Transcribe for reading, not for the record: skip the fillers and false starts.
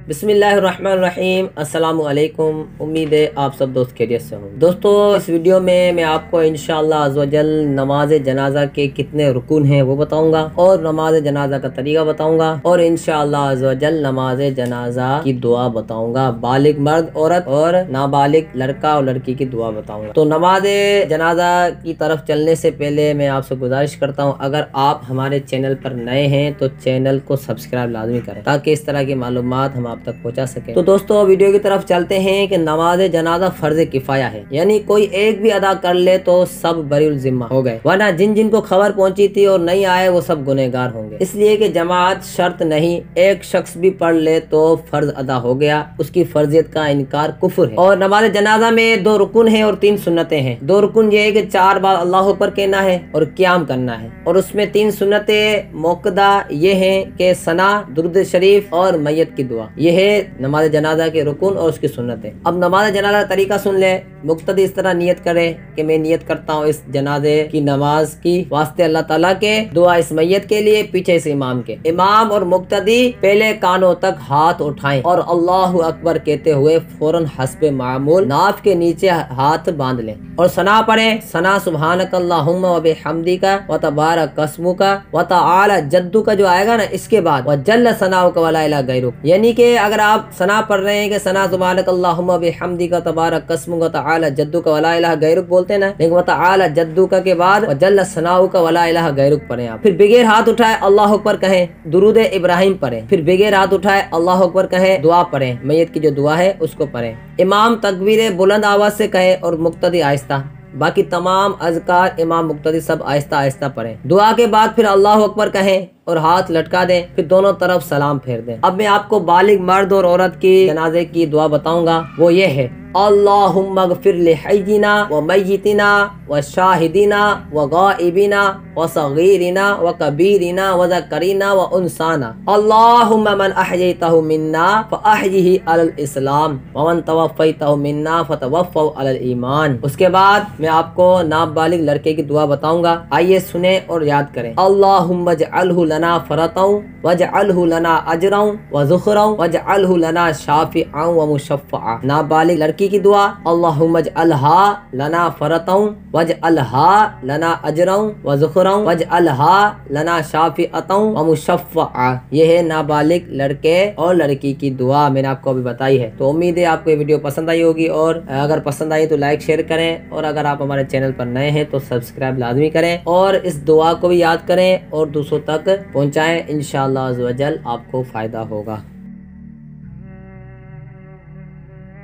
बिस्मिल्लाहिर्रहमानिर्रहीम। अस्सलामुअलैकुम। उम्मीद है आप सब दोस्त खैरियत से हों। दोस्तों, इस वीडियो में मैं आपको इंशाअल्लाह अज़्ज़वजल नमाज जनाजा के कितने रुकून हैं वो बताऊंगा और नमाज जनाजा का तरीका बताऊंगा और इंशाअल्लाह अज़्ज़वजल नमाज जनाजा की दुआ बताऊंगा। बालिग मर्द औरत और नाबालिग लड़का और लड़की की दुआ बताऊंगा। तो नमाज जनाजा की तरफ चलने से पहले मैं आपसे गुजारिश करता हूँ, अगर आप हमारे चैनल पर नए हैं तो चैनल को सब्सक्राइब लाजमी करें ताकि इस तरह की मालूमात हम आप तक पहुंचा सके। तो दोस्तों, वीडियो की तरफ चलते हैं कि नमाज जनाजा फर्ज किफाया है, यानी कोई एक भी अदा कर ले तो सब बरीउल जिम्मा हो गए, वरना जिन जिन को खबर पहुंची थी और नहीं आए वो सब गुनहगार होंगे। इसलिए कि जमात शर्त नहीं, एक शख्स भी पढ़ ले तो फर्ज अदा हो गया, उसकी फर्जियत का इनकार कुफ्र है। और नमाज जनाजा में 2 रुकुन है और 3 सुन्नतें हैं। 2 रुकुन ये है कि 4 बार अल्लाह अकबर कहना है और क़याम करना है, और उसमें 3 सुन्नतें मौक़दा ये है कि सना, दुरूद शरीफ और मैयत की दुआ। ये है नमाज जनाजा के रुकुन और उसकी सुन्नतें। अब नमाज जनाजा तरीका सुन ले। मुक्तदी इस तरह नियत करे कि मैं नियत करता हूँ इस जनाजे की नमाज की वास्ते अल्लाह ताला के, दुआ इस मैयत के लिए, पीछे इस इमाम के। इमाम और मुक्तदी पहले कानों तक हाथ उठाएं और अल्लाहु अकबर कहते हुए फौरन हस्बे मामूल नाफ के नीचे हाथ बांध लें और सना पढ़े। सना सुब्हानकल्लाहुम्मा व बिहम्दिका व तबारक अस्मुका व तआला जद्दुका जो आएगा ना, इसके बाद व जल्ल सनाउका व ला इलाहा गैरुक। यानी कि अगर आप सना पढ़ रहे हैं कि सना सुब्हानकल्लाहुम्मा बिहम्दिका तबारक अस्मुका तआला जद्दुका व ला इलाहा गैरुक बोलते हैं ना, लेकिन व तआला जद्दुका के बाद व जल्ल सनाउका व ला इलाहा गैरुक पढ़े आप। फिर बगैर हाथ उठाए अल्लाह अकबर कहें, दुरूद इब्राहिम पढ़े। फिर बगैर हाथ उठाए अल्लाह अकबर कहें, दुआ पढ़े, मैयत की जो दुआ है उसको पढ़े। इमाम तकबीर बुलंद आवाज से कहे और मुक्तदी आहिस्ता। बाकी तमाम अज़कार इमाम मुक्तदी सब आहिस्ता आहिस्ता पढ़े। दुआ के बाद फिर अल्लाह अकबर कहें और हाथ लटका दें, फिर दोनों तरफ सलाम फेर दें। अब मैं आपको बालिग मर्द और औरत की जनाजे की दुआ बताऊंगा, वो ये है, अल्लाहुम्मा गफिर लिहय्यिना व मय्यितिना व शाहिदिना व गाइबिना व सगीरिना व कबीरिना व ज़करीना व उनसाना। अल्लाहुम्मा मन अहयैतहु मिन्ना फअहयिही अलल इस्लाम व मन तवफ़्फ़ैतहु मिन्ना फतवफ़्फ़हु अलल ईमान। उसके बाद मैं आपको नाबालिग लड़के की दुआ बताऊंगा, आइए सुने और याद करें। अल्लाहुम्मा जअलहु लना फरतौ वजअलहु लना अजरौ व ज़ुखरौ वजअलहु लना शाफ़िअ व मुशफ़्फ़अ। नाबालिग लड़की की दुआ, अल्लाहुम्मा जअलहा लना फरतौ वजअलहा लना अजरौ व ज़ुखरौ वजअलहा लना शाफ़िअतौ व मुशफ़्फ़अ। ये है नाबालिग लड़के और लड़की की दुआ, मैंने आपको अभी बताई है। तो उम्मीद है आपको ये वीडियो पसंद आई होगी, और अगर पसंद आई तो लाइक शेयर करें, और अगर आप हमारे चैनल पर नए हैं तो सब्सक्राइब लाजमी करें और इस दुआ को भी याद करें और दूसरों तक पहुंचाएं। इंशाअल्लाह अज़्ज़ व जल आपको फ़ायदा होगा।